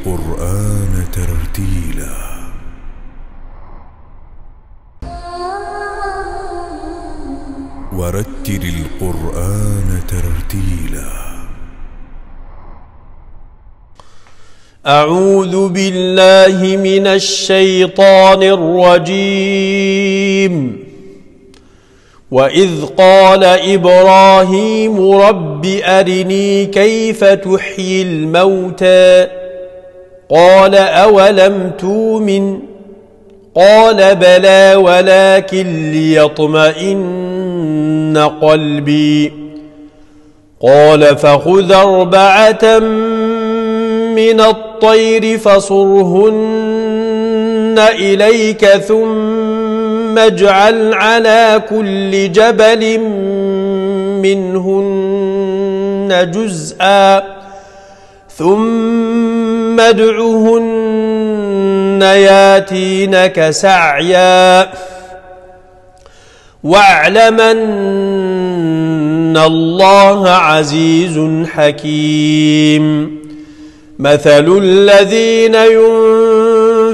القرآن ترتيلا ورتل القرآن ترتيلا. أعوذ بالله من الشيطان الرجيم. وإذ قال إبراهيم رب أرني كيف تحيي الموتى قال أولم تؤمن قال بلى ولكن ليطمئن قلبي قال فخذ 4 من الطير فصرهن إليك ثم اجعل على كل جبل منهن جزءا ثم ادعهن ياتينك سعيا واعلم أن الله عزيز حكيم. مثل الذين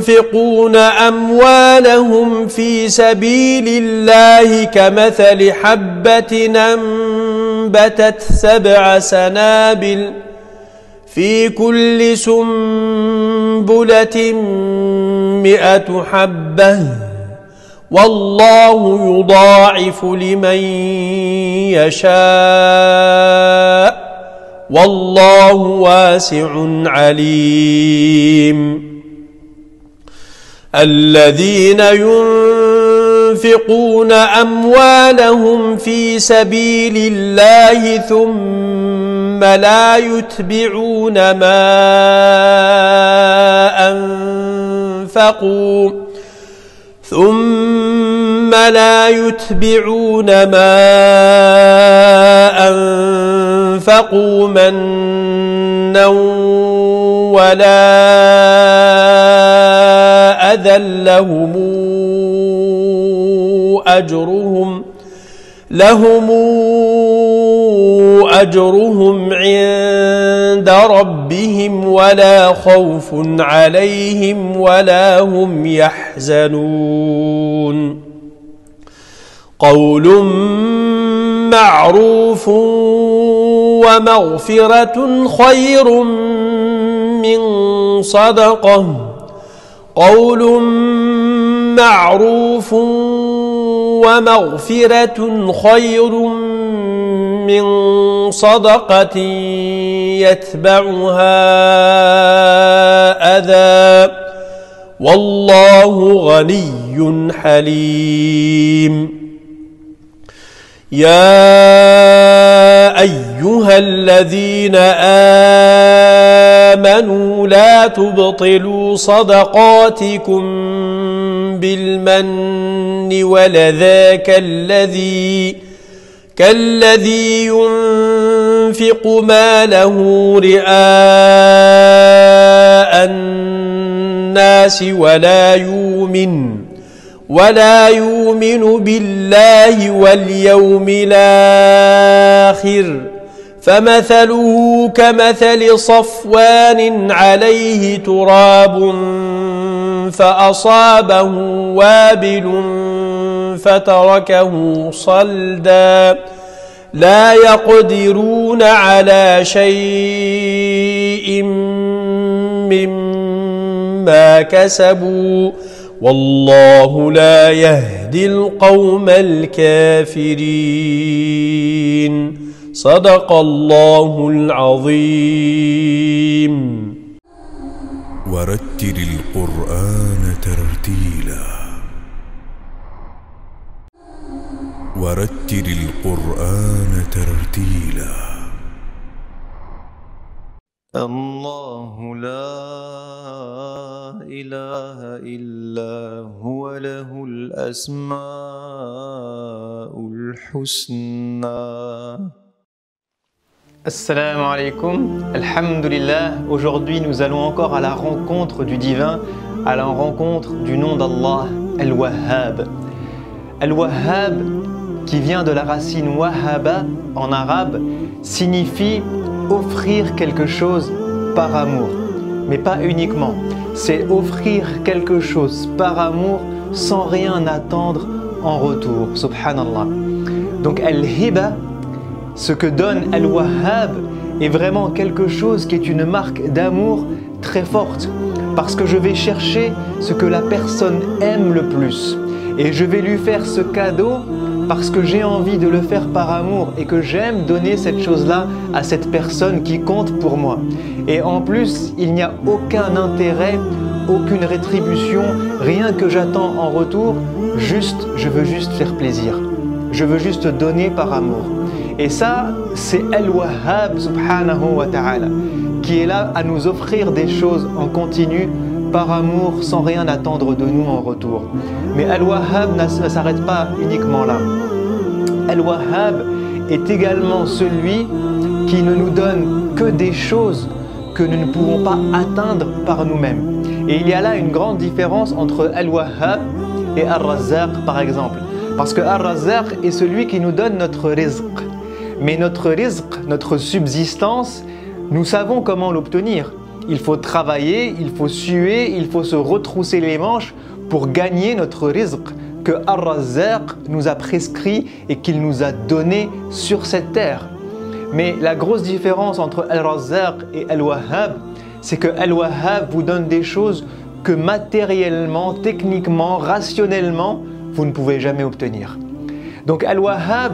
ينفقون أموالهم في سبيل الله كمثل حبة أنبتت 7 سنابل في كل سنبلة 100 حبة والله يضاعف لمن يشاء والله واسع عليم. الذين ينفقون أموالهم في سبيل الله ثم لا يتبعون ما أنفقوا منا ولا أذى لهم أجرهم عند ربهم ولا خوف عليهم ولا هم يحزنون. قول معروف ومغفرة خير من صدقة قول معروف ومغفرة خير من صدقة يتبعها أذى والله غني حليم. يا أيها الذين آمنوا لا تبطلوا صدقاتكم بالمن والأذى كالذي ينفق ماله رئاء الناس ولا يؤمن بالله واليوم الآخر فمثله كمثل صفوان عليه تراب فأصابه وابل فتركه صلدا لا يقدرون على شيء مما كسبوا والله لا يهدي القوم الكافرين. صدق الله العظيم. ورتل القرآن ترتيلا ورتل القرآن ترتيلا. الله لا إله إلا هو له الأسماء الحسنى. Assalamu alaikum, alhamdulillah. Aujourd'hui nous allons encore à la rencontre du divin, à la rencontre du nom d'Allah, Al-Wahhab. Al-Wahhab, qui vient de la racine wahaba en arabe, signifie offrir quelque chose par amour. mais pas uniquement. C'est offrir quelque chose par amour sans rien attendre en retour. Subhanallah. Donc Al-Hiba, ce que donne Al-Wahhab, est vraiment quelque chose qui est une marque d'amour très forte. Parce que je vais chercher ce que la personne aime le plus. Et je vais lui faire ce cadeau parce que j'ai envie de le faire par amour et que j'aime donner cette chose-là à cette personne qui compte pour moi. Et en plus, il n'y a aucun intérêt, aucune rétribution, rien que j'attends en retour, je veux juste faire plaisir. Je veux juste donner par amour. Et ça, c'est Al-Wahhab subhanahu wa ta'ala, qui est là à nous offrir des choses en continu, par amour, sans rien attendre de nous en retour. Mais Al-Wahhab ne s'arrête pas uniquement là. Al-Wahhab est également celui qui ne nous donne que des choses que nous ne pouvons pas atteindre par nous-mêmes. Et il y a là une grande différence entre Al-Wahhab et Ar-Razzaq par exemple. Parce que Ar-Razzaq est celui qui nous donne notre rizq. Mais notre rizq, notre subsistance, nous savons comment l'obtenir. Il faut travailler, il faut suer, il faut se retrousser les manches pour gagner notre rizq que Ar-Razzaq nous a prescrit et qu'il nous a donné sur cette terre. Mais la grosse différence entre Al-Razzaq et Al-Wahhab, c'est que Al-Wahhab vous donne des choses que matériellement, techniquement, rationnellement, vous ne pouvez jamais obtenir. Donc Al-Wahhab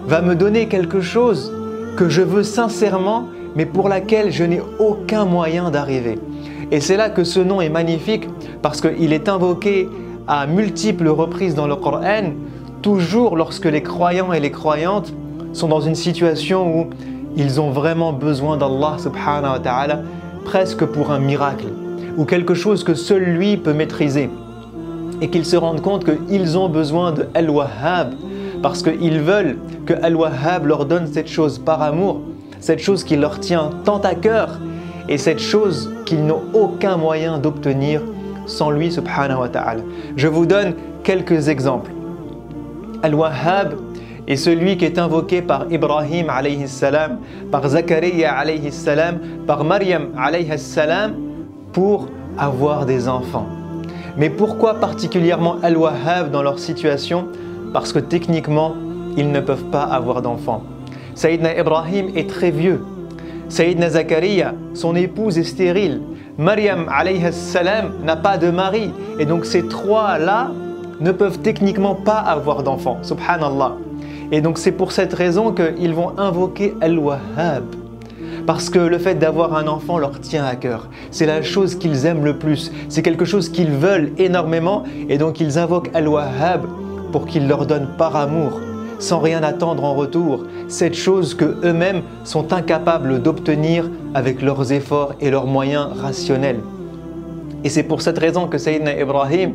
va me donner quelque chose que je veux sincèrement, mais pour laquelle je n'ai aucun moyen d'arriver. Et c'est là que ce nom est magnifique, parce qu'il est invoqué à multiples reprises dans le Coran, toujours lorsque les croyants et les croyantes sont dans une situation où ils ont vraiment besoin d'Allah subhanahu wa ta'ala, presque pour un miracle, ou quelque chose que seul lui peut maîtriser, et qu'ils se rendent compte qu'ils ont besoin de Al-Wahhab, parce qu'ils veulent que Al-Wahhab leur donne cette chose par amour, cette chose qui leur tient tant à cœur et cette chose qu'ils n'ont aucun moyen d'obtenir sans lui subhanahu wa ta'ala. Je vous donne quelques exemples. Al-Wahhab est celui qui est invoqué par Ibrahim alayhi salam, par Zakaria alayhi salam, par Maryam alayhi salam pour avoir des enfants. Mais pourquoi particulièrement Al-Wahhab dans leur situation? Parce que techniquement, ils ne peuvent pas avoir d'enfants. Sayyidina Ibrahim est très vieux. Sayyidina Zakaria, son épouse est stérile. Maryam alayhi salam n'a pas de mari. Et donc ces trois-là ne peuvent techniquement pas avoir d'enfants. Subhanallah. Et donc c'est pour cette raison qu'ils vont invoquer Al-Wahhab. Parce que le fait d'avoir un enfant leur tient à cœur. C'est la chose qu'ils aiment le plus. C'est quelque chose qu'ils veulent énormément. Et donc ils invoquent Al-Wahhab pour qu'il leur donne par amour, sans rien attendre en retour, cette chose qu'eux-mêmes sont incapables d'obtenir avec leurs efforts et leurs moyens rationnels. Et c'est pour cette raison que Sayyidina Ibrahim,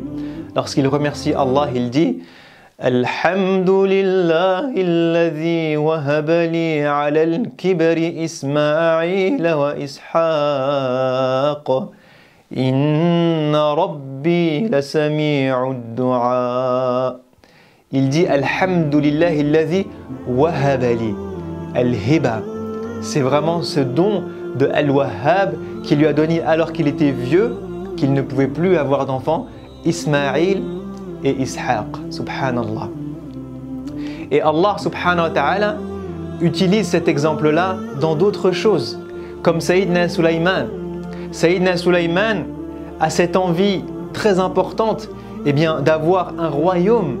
lorsqu'il remercie Allah, il dit « Alhamdulillahi alladhi wahaba li ala al-kibri Ismaïla wa Ishaq. Inna rabbi la sami'u du'a. » Il dit Alhamdulillahi alladhi wahaba li. Al-Hiba, c'est vraiment ce don de Al-Wahhab qui lui a donné alors qu'il était vieux, qu'il ne pouvait plus avoir d'enfants, Ismaïl et Ishaq. Subhanallah. Et Allah subhanahu wa ta'ala utilise cet exemple-là dans d'autres choses, comme Sayyidina Sulaiman. Sayyidina Sulaiman a cette envie très importante d'avoir un royaume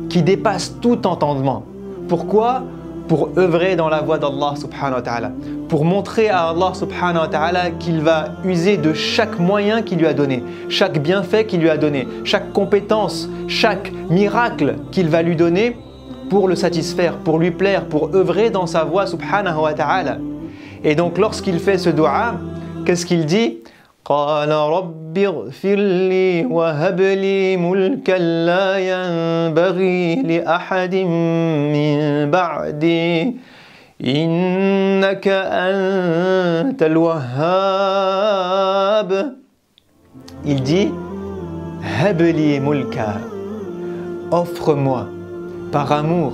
qui dépasse tout entendement. Pourquoi? Pour œuvrer dans la voie d'Allah subhanahu wa ta'ala. Pour montrer à Allah subhanahu wa ta'ala qu'il va user de chaque moyen qu'il lui a donné, chaque bienfait qu'il lui a donné, chaque compétence, chaque miracle qu'il va lui donner pour le satisfaire, pour lui plaire, pour œuvrer dans sa voie subhanahu wa ta'ala. Et donc lorsqu'il fait ce dua, qu'est-ce qu'il dit? قال رب اغفر لي وهب لي ملكا لا ينبغي لأحد من بعدي إنك أنت الوهاب. Il dit هب لي ملكا, offre-moi par amour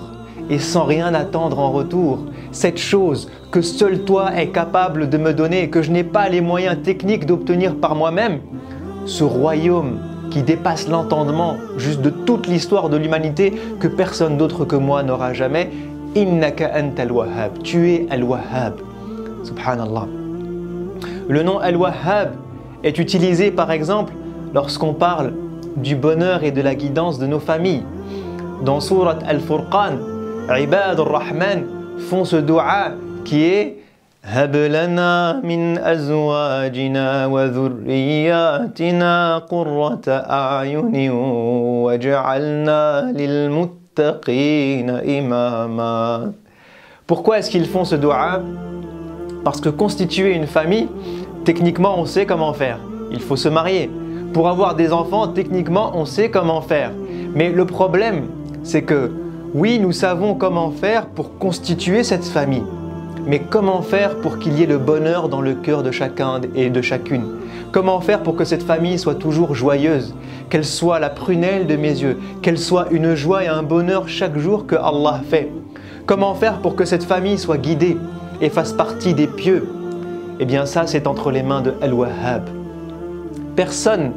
et sans rien attendre en retour cette chose que seul toi es capable de me donner et que je n'ai pas les moyens techniques d'obtenir par moi-même, ce royaume qui dépasse l'entendement juste de toute l'histoire de l'humanité que personne d'autre que moi n'aura jamais, innaka anta al-wahhab, tu es al-wahhab. Subhanallah. Le nom al-wahhab est utilisé par exemple lorsqu'on parle du bonheur et de la guidance de nos familles. Dans Sourate Al-Furqan, Ibad al-Rahman font ce dua qui est هب لنا من أزواجنا وذرياتنا قرة أعين وجعلنا للمتقين إماما. Pourquoi est-ce qu'ils font ce dua? Parce que constituer une famille, techniquement on sait comment faire. Il faut se marier. Pour avoir des enfants, techniquement on sait comment faire. Mais le problème, c'est que oui, nous savons comment faire pour constituer cette famille. Mais comment faire pour qu'il y ait le bonheur dans le cœur de chacun et de chacune? Comment faire pour que cette famille soit toujours joyeuse, qu'elle soit la prunelle de mes yeux, qu'elle soit une joie et un bonheur chaque jour que Allah fait? Comment faire pour que cette famille soit guidée et fasse partie des pieux? Eh bien ça, c'est entre les mains de Al-Wahhab. Personne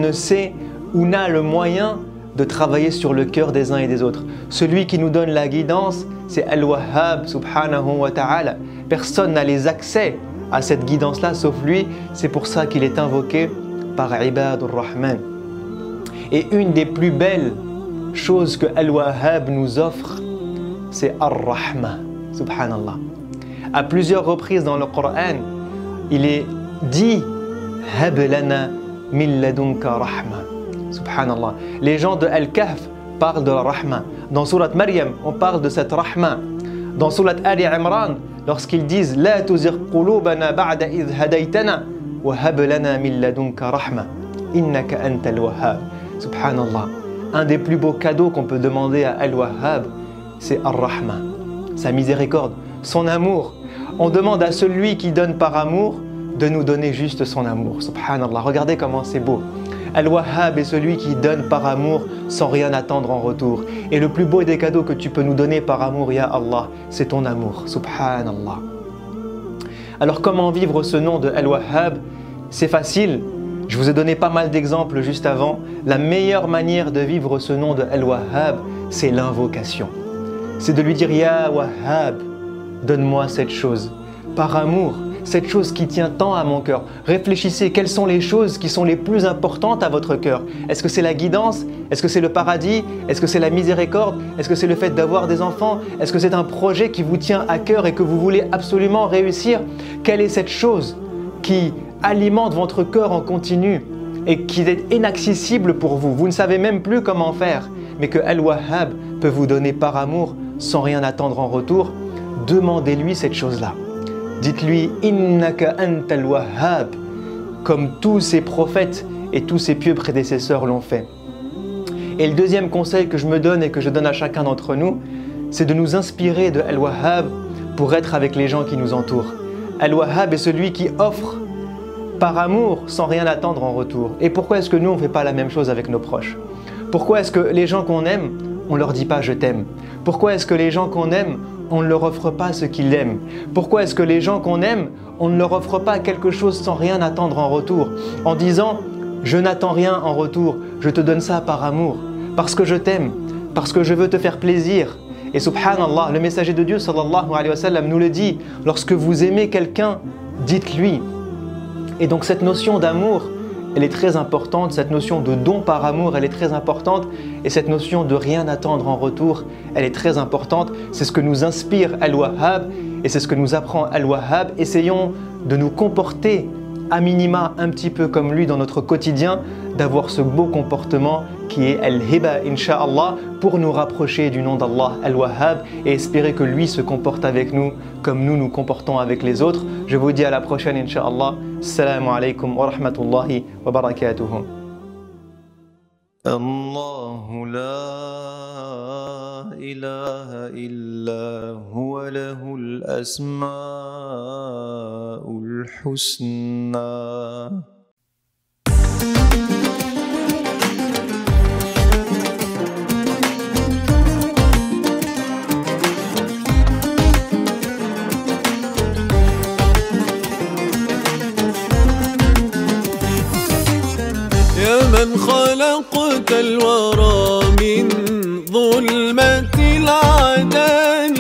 ne sait ou n'a le moyen de travailler sur le cœur des uns et des autres. Celui qui nous donne la guidance, c'est Al-Wahhab subhanahu wa ta'ala. Personne n'a les accès à cette guidance-là sauf lui. C'est pour ça qu'il est invoqué par Ibad al-Rahman. Et une des plus belles choses que Al-Wahhab nous offre, c'est Ar-Rahma, subhanallah. À plusieurs reprises dans le Coran, il est dit Hab lana min ladunka rahma. Subhanallah. Les gens de Al-Kahf parlent de la Rahma. Dans Surat Maryam, on parle de cette Rahma. Dans Surat Ali Imran, lorsqu'ils disent La tuzigh qulubana ba'da idh hadaytana wa hab lana min ladunka rahma innaka antal wahhab. Subhanallah. Un des plus beaux cadeaux qu'on peut demander à Al-Wahhab, c'est Ar-Rahma, sa miséricorde, son amour. On demande à celui qui donne par amour de nous donner juste son amour. Subhanallah. Regardez comment c'est beau. Al-Wahhab est celui qui donne par amour sans rien attendre en retour. Et le plus beau des cadeaux que tu peux nous donner par amour, Ya Allah, c'est ton amour. Subhanallah. Alors comment vivre ce nom de Al-Wahhab? C'est facile. Je vous ai donné pas mal d'exemples juste avant. La meilleure manière de vivre ce nom de Al-Wahhab, c'est l'invocation. C'est de lui dire Ya Wahhab, donne-moi cette chose. Par amour. Cette chose qui tient tant à mon cœur. Réfléchissez, quelles sont les choses qui sont les plus importantes à votre cœur? Est-ce que c'est la guidance? Est-ce que c'est le paradis? Est-ce que c'est la miséricorde? Est-ce que c'est le fait d'avoir des enfants? Est-ce que c'est un projet qui vous tient à cœur et que vous voulez absolument réussir? Quelle est cette chose qui alimente votre cœur en continu et qui est inaccessible pour vous? Vous ne savez même plus comment faire, mais que Al-Wahhab peut vous donner par amour sans rien attendre en retour. Demandez-lui cette chose-là. Dites-lui « Innaka antal wahhab » comme tous ces prophètes et tous ces pieux prédécesseurs l'ont fait. Et le deuxième conseil que je me donne et que je donne à chacun d'entre nous, c'est de nous inspirer de Al-Wahhab pour être avec les gens qui nous entourent. Al-Wahhab est celui qui offre par amour sans rien attendre en retour. Et pourquoi est-ce que nous on ne fait pas la même chose avec nos proches? Pourquoi est-ce que les gens qu'on aime, on ne leur dit pas « je t'aime » ? Pourquoi est-ce que les gens qu'on aime, on ne leur offre pas ce qu'ils aiment? Pourquoi est-ce que les gens qu'on aime, on ne leur offre pas quelque chose sans rien attendre en retour? En disant « je n'attends rien en retour, je te donne ça par amour, parce que je t'aime, parce que je veux te faire plaisir ». Et subhanallah, le messager de Dieu sallallahu alayhi wa sallam nous le dit, lorsque vous aimez quelqu'un, dites-lui. Et donc cette notion d'amour, elle est très importante, cette notion de don par amour, elle est très importante, et cette notion de rien attendre en retour, elle est très importante. C'est ce que nous inspire Al-Wahhab, et c'est ce que nous apprend Al-Wahhab. Essayons de nous comporter à minima un petit peu comme lui dans notre quotidien, d'avoir ce beau comportement qui est Al-Hiba, Inch'Allah, pour nous rapprocher du nom d'Allah, Al-Wahhab, et espérer que lui se comporte avec nous comme nous nous comportons avec les autres. Je vous dis à la prochaine, Inch'Allah. Assalamu alaikum wa rahmatullahi wa barakatuh. الله لا إله إلا هو له الأسماء الحسنى خلقت الورى من ظلمة العدم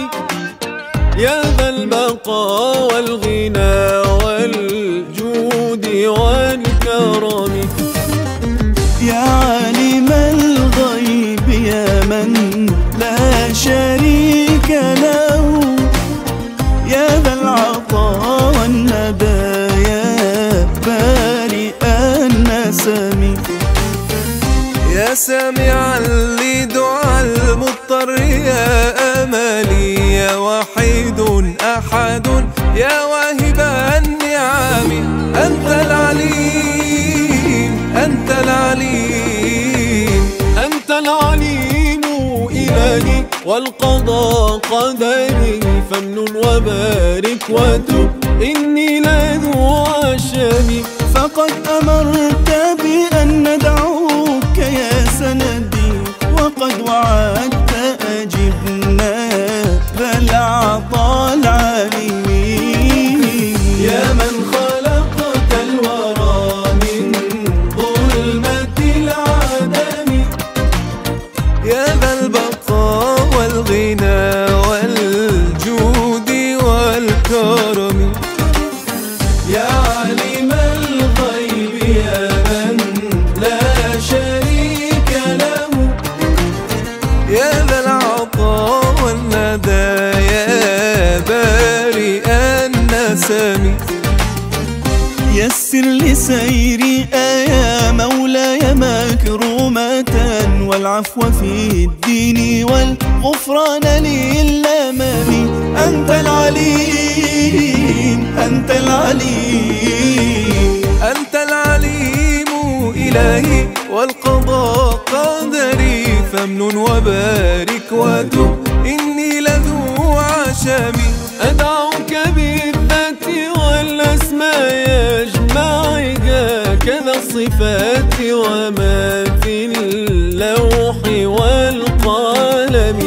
يا ذا البقاء والغنى والجود والكرم يا عالم الغيب يا من لا شريك له يا ذا العطاء والندايا بارئ النسم يا سامعا لدعاء المضطر يا أملي يا وحيد أحد يا واهب النعم أنت العليم أنت العليم أنت العليم إلهي والقضاء قدري فامنن وبارك وتب إني لذو عشم فقد أمرت بأن ندعوك يا سندي وقد وعدت أجبنا ذا العطاء العليم يا من خلقت الورى من ظلمة العدم يا ذا البقاء والغنى والجود والكرم يا عالم الغيب يا من لا شريك له يا ذا العطاء والندايا بارئ النسم يسر لسيري يا مولاي مكرمة والعفو في الدين والغفران للأمم أنت العليم أنت العليم أنت العليم إلهي والقضاء قدري فامنن وبارك وتب إني لذو عشم أدعوك بالذات والأسماء يجمعها كذا الصفات وما في اللوح والقلم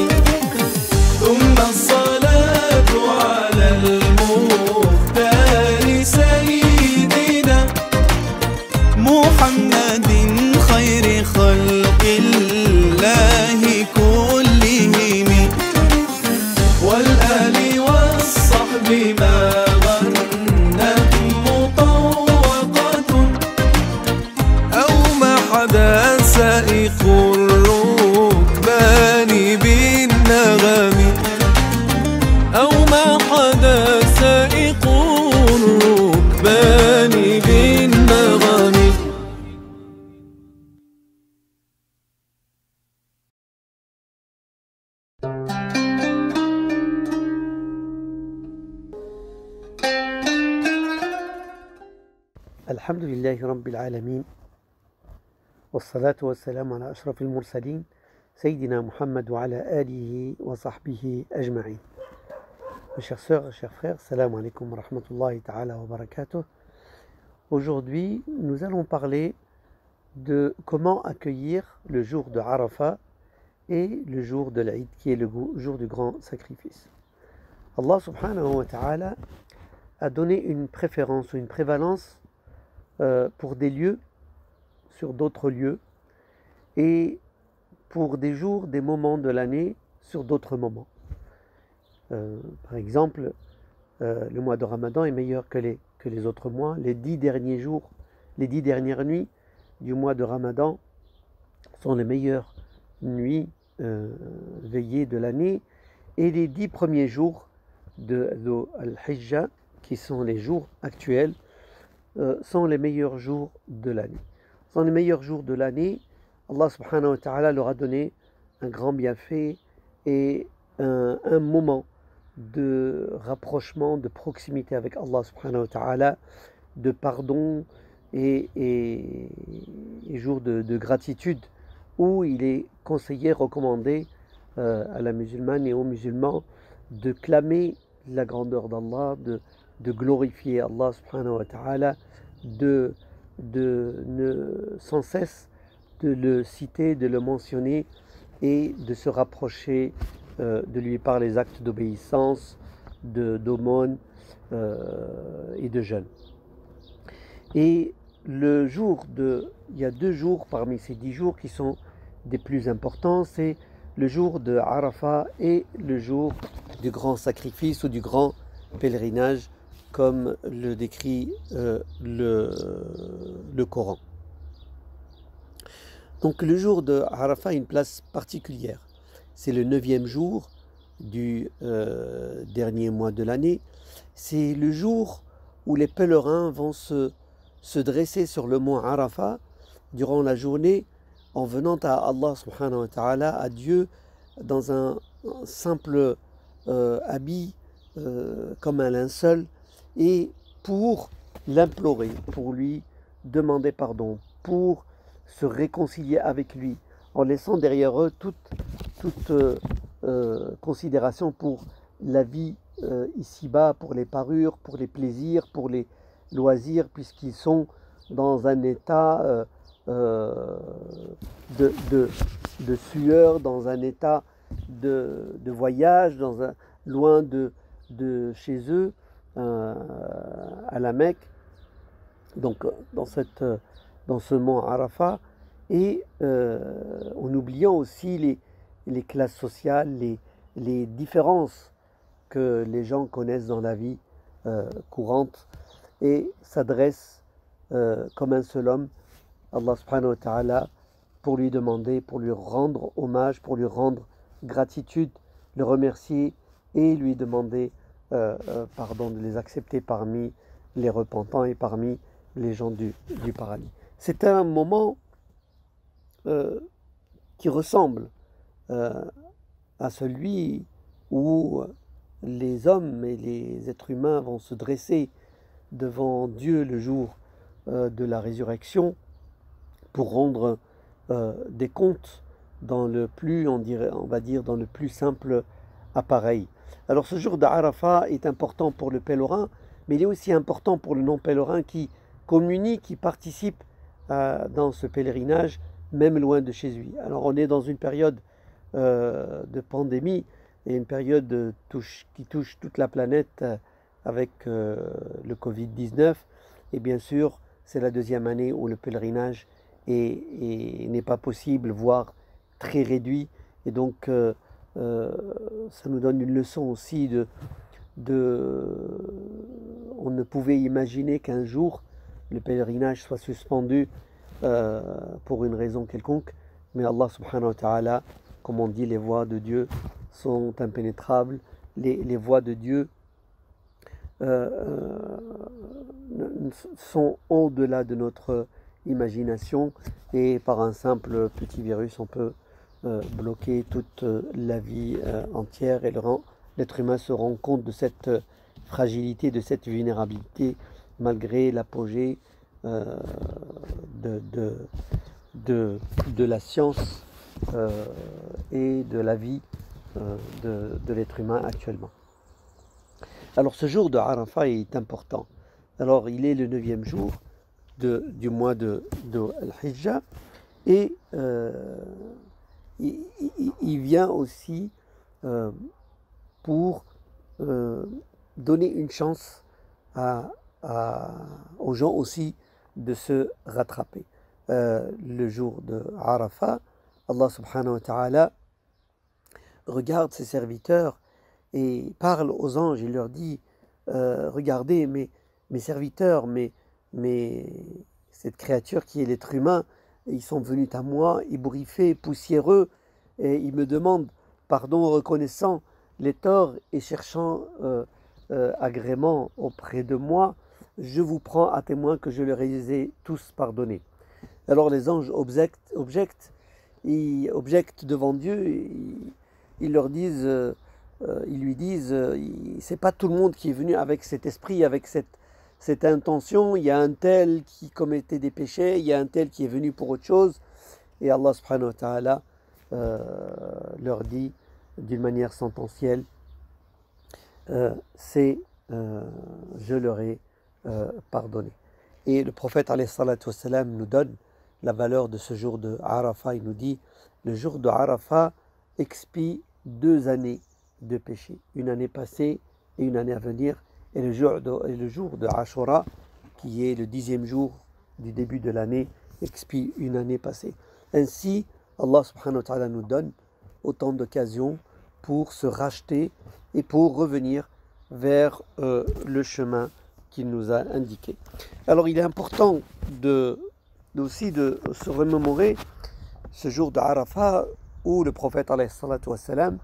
ثم الصلاة على المختار سيدنا محمد خير خلق الله كلهم والآل والصحب ما غنت مطوقة أو ما حدا سائق الركبان بالنغم أو ما حدا سائق الركبان بالنغم الحمد لله رب العالمين والصلاة والسلام على أشرف المرسلين سيدنا Muhammad وعلى آله وصحبه أجمعين. Mes chères sœurs, chers frères, salam alaikum wa rahmatullahi ta'ala wa barakatuh. Aujourd'hui, nous allons parler de comment accueillir le jour de Arafat et le jour de l'Aïd, qui est le jour du grand sacrifice. Allah subhanahu wa ta'ala a donné une préférence ou une prévalence pour des lieux sur d'autres lieux et pour des jours, des moments de l'année sur d'autres moments. Par exemple, le mois de Ramadan est meilleur que les autres mois. Les 10 derniers jours, les 10 dernières nuits du mois de Ramadan sont les meilleures nuits veillées de l'année, et les 10 premiers jours de Dhul al-Hijjah, qui sont les jours actuels, sont les meilleurs jours de l'année. Sont les meilleurs jours de l'année. Allah subhanahu wa ta'ala leur a donné un grand bienfait et un moment de rapprochement, de proximité avec Allah subhanahu wa ta'ala, de pardon et jour de gratitude, où il est conseillé, recommandé à la musulmane et aux musulmans de clamer la grandeur d'Allah, de glorifier Allah subhanahu wa ta'ala, sans cesse de le citer, de le mentionner et de se rapprocher de lui par les actes d'obéissance, d'aumône et de jeûne. Et il y a 2 jours parmi ces 10 jours qui sont des plus importants, c'est le jour de Arafat et le jour du grand sacrifice ou du grand pèlerinage, comme le décrit le Coran. Donc le jour de Arafat a une place particulière. C'est le 9e jour du dernier mois de l'année. C'est le jour où les pèlerins vont se dresser sur le mont Arafat durant la journée en venant à Allah subhanahu wa ta'ala, à Dieu, dans un simple habit comme un linceul, et pour l'implorer, pour lui demander pardon, pour se réconcilier avec lui, en laissant derrière eux toute considération pour la vie ici-bas, pour les parures, pour les plaisirs, pour les loisirs, puisqu'ils sont dans un état de sueur, dans un état de voyage, loin de chez eux, à la Mecque, donc dans ce mont Arafat, et en oubliant aussi les classes sociales, les différences que les gens connaissent dans la vie courante, et s'adressent comme un seul homme, Allah subhanahu wa ta'ala, pour lui demander, pour lui rendre hommage, pour lui rendre gratitude, le remercier et lui demander pardon, de les accepter parmi les repentants et parmi les gens du paradis. C'est un moment qui ressemble à celui où les hommes et les êtres humains vont se dresser devant Dieu le jour de la résurrection pour rendre des comptes dans le plus, on va dire, dans le plus simple appareil. Alors ce jour d'Arafat est important pour le pèlerin, mais il est aussi important pour le non-pèlerin qui communique, qui participe dans ce pèlerinage, même loin de chez lui. Alors on est dans une période de pandémie et une période qui touche toute la planète avec le Covid-19. Et bien sûr, c'est la 2e année où le pèlerinage n'est pas possible, voire très réduit. Et donc, ça nous donne une leçon aussi on ne pouvait imaginer qu'un jour le pèlerinage soit suspendu pour une raison quelconque, mais Allah subhanahu wa ta'ala, comme on dit, les voies de Dieu sont impénétrables, les voies de Dieu sont au-delà de notre imagination, et par un simple petit virus on peut bloquer toute la vie entière, et l'être humain se rend compte de cette fragilité, de cette vulnérabilité, malgré l'apogée de la science et de la vie de l'être humain actuellement. Alors ce jour de Arafat est important. Alors il est le 9e jour du mois de Al-Hijjah, et il vient aussi pour donner une chance aux gens aussi de se rattraper. Le jour de Arafat, Allah subhanahu wa ta'ala regarde ses serviteurs et parle aux anges. Il leur dit regardez mes serviteurs, cette créature qui est l'être humain, ils sont venus à moi, ébouriffés, poussiéreux, et ils me demandent pardon, reconnaissant les torts et cherchant agrément auprès de moi. Je vous prends à témoin que je leur ai tous pardonné. Alors les anges objectent devant Dieu, ils lui disent c'est pas tout le monde qui est venu avec cet esprit, avec cette intention. Il y a un tel qui commettait des péchés, il y a un tel qui est venu pour autre chose. Et Allah subhanahu wa ta'ala leur dit d'une manière sentencielle, je leur ai pardonné. Et le prophète alayhi salatu wassalam nous donne la valeur de ce jour de Arafat. Il nous dit, le jour de Arafat expie 2 années de péché, une année passée et une année à venir. Et le jour de Ashura, qui est le 10e jour du début de l'année expie une année passée. Ainsi, Allah subhanahu wa ta'ala nous donne autant d'occasions pour se racheter et pour revenir vers le chemin qu'il nous a indiqué. Alors il est important aussi de se remémorer ce jour de Arafat où le prophète alayhi salatu wassalam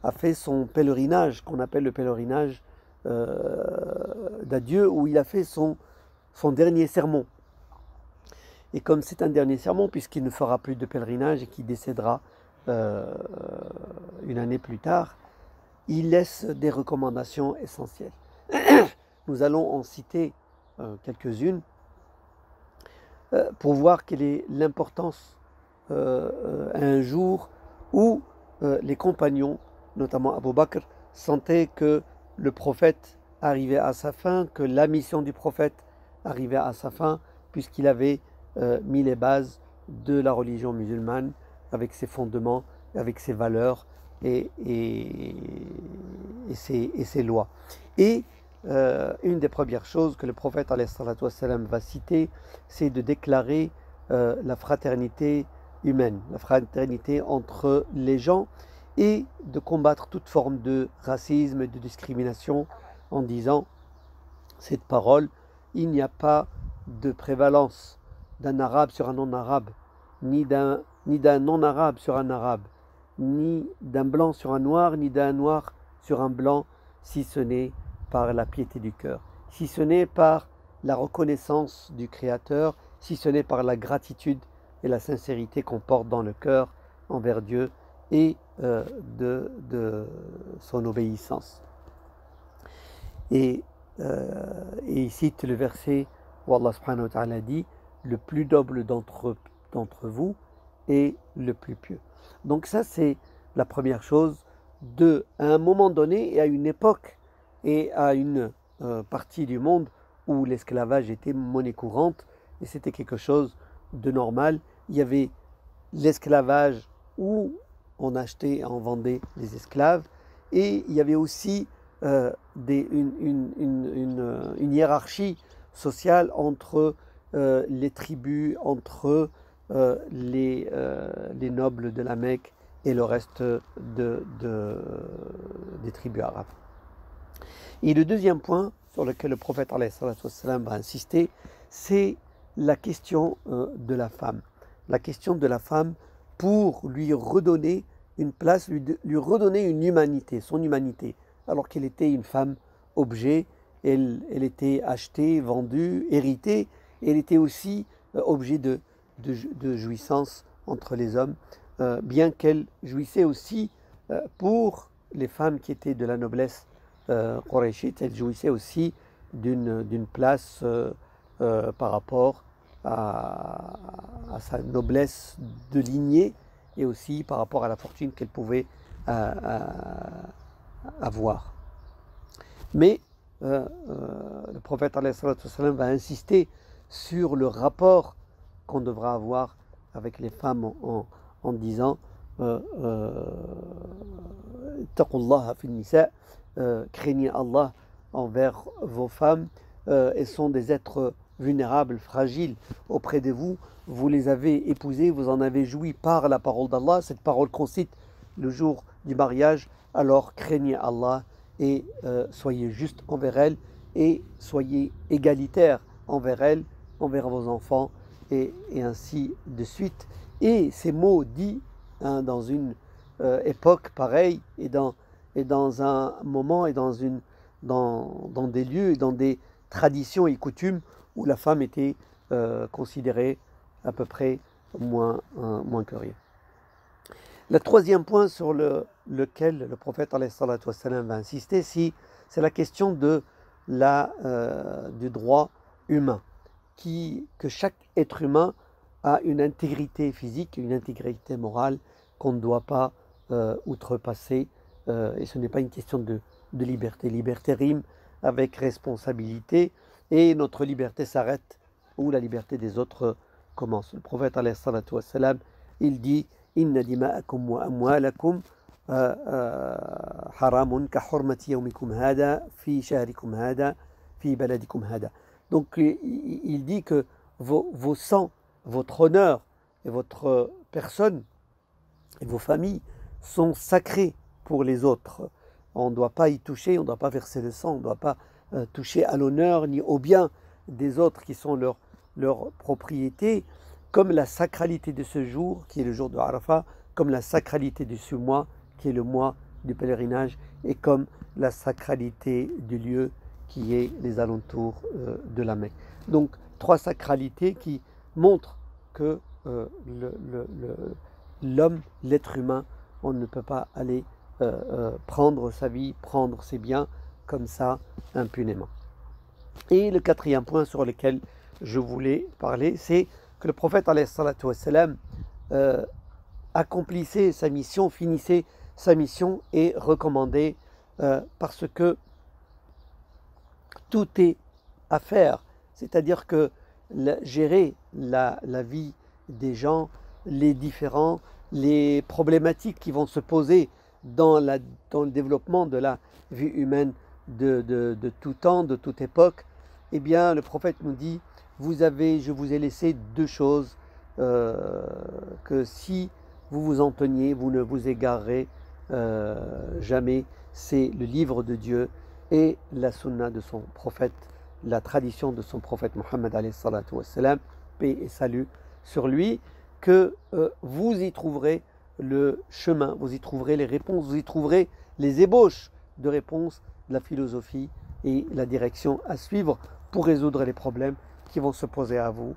a fait son pèlerinage, qu'on appelle le pèlerinage d'adieu, où il a fait son dernier sermon. Et comme c'est un dernier sermon, puisqu'il ne fera plus de pèlerinage et qu'il décédera une année plus tard, il laisse des recommandations essentielles. Nous allons en citer quelques-unes pour voir quelle est l'importance un jour où les compagnons, notamment Abu Bakr, sentaient que le prophète arrivait à sa fin, que la mission du prophète arrivait à sa fin, puisqu'il avait mis les bases de la religion musulmane avec ses fondements, avec ses valeurs et ses lois. Et une des premières choses que le prophète alayhi salatu wassalam va citer, c'est de déclarer la fraternité humaine, la fraternité entre les gens, et de combattre toute forme de racisme et de discrimination en disant cette parole: il n'y a pas de prévalence d'un arabe sur un non-arabe, ni d'un non-arabe sur un arabe, ni d'un blanc sur un noir, ni d'un noir sur un blanc, si ce n'est par la piété du cœur, si ce n'est par la reconnaissance du Créateur, si ce n'est par la gratitude et la sincérité qu'on porte dans le cœur envers Dieu et de son obéissance. Et il cite le verset où Allah subhanahu wa ta'ala dit: le plus noble d'entre vous est le plus pieux. Donc ça, c'est la première chose. À un moment donné et à une époque et à une partie du monde où l'esclavage était monnaie courante et c'était quelque chose de normal. Il y avait l'esclavage où on achetait et on vendait les esclaves, et il y avait aussi une hiérarchie sociale entre les tribus, entre les nobles de la Mecque et le reste des tribus arabes. Et le deuxième point sur lequel le prophète alayhi salatu wassalam va insister, c'est la question de la femme. La question de la femme pour lui redonner une place, lui redonner une humanité, son humanité. Alors qu'elle était une femme objet, elle était achetée, vendue, héritée, et elle était aussi objet de jouissance entre les hommes, bien qu'elle jouissait aussi pour les femmes qui étaient de la noblesse quraishite, elle jouissait aussi d'une place par rapport à sa noblesse de lignée et aussi par rapport à la fortune qu'elle pouvait avoir. Mais le prophète alayhi salatu wassalam va insister sur le rapport qu'on devra avoir avec les femmes en disant Taqullaha fin nisa, craignez Allah envers vos femmes, elles sont des êtres vulnérables, fragiles auprès de vous, vous les avez épousées, vous en avez joui par la parole d'Allah, cette parole qu'on cite le jour du mariage, alors craignez Allah et soyez juste envers elles et soyez égalitaires envers elles, envers vos enfants et ainsi de suite. Et ces mots dits dans une époque pareille et dans un moment et dans des lieux et dans des traditions et coutumes où la femme était considérée à peu près moins que rien. Le troisième point sur lequel le prophète alayhi salatu wassalam va insister, c'est la question du droit humain, que chaque être humain a une intégrité physique, une intégrité morale qu'on ne doit pas outrepasser, et ce n'est pas une question de liberté. Liberté rime avec responsabilité, et notre liberté s'arrête où la liberté des autres commence. Le prophète alayhi salatu wassalam, il dit: Inna dima'akum wa amwalakum haramun ka hurmati yawmikum hada fi shahrikum hada fi baladikum hada. Donc il dit que vos sangs, votre honneur et votre personne et vos familles sont sacrés pour les autres. On ne doit pas y toucher, on ne doit pas verser le sang, on ne doit pas toucher à l'honneur ni au bien des autres qui sont leur propriété, comme la sacralité de ce jour qui est le jour de Arafat, comme la sacralité de ce mois qui est le mois du pèlerinage et comme la sacralité du lieu qui est les alentours de la Mecque. Donc 3 sacralités qui montrent que l'homme, l'être humain, on ne peut pas aller prendre sa vie, prendre ses biens comme ça impunément. Et le 4e point sur lequel je voulais parler, c'est que le prophète alayhi salatu wassalam, accomplissait sa mission, finissait sa mission et recommandait parce que tout est à faire, c'est-à-dire que gérer la vie des gens, les problématiques qui vont se poser dans le développement de la vie humaine de tout temps, de toute époque, eh bien le prophète nous dit, je vous ai laissé 2 choses que si vous vous en teniez, vous ne vous égarerez jamais, c'est le livre de Dieu et la sunna de son prophète, la tradition de son prophète Mohammed alayhi salatu wassalam, paix et salut sur lui, que vous y trouverez le chemin, vous y trouverez les réponses, vous y trouverez les ébauches de réponses, la philosophie et la direction à suivre pour résoudre les problèmes qui vont se poser à vous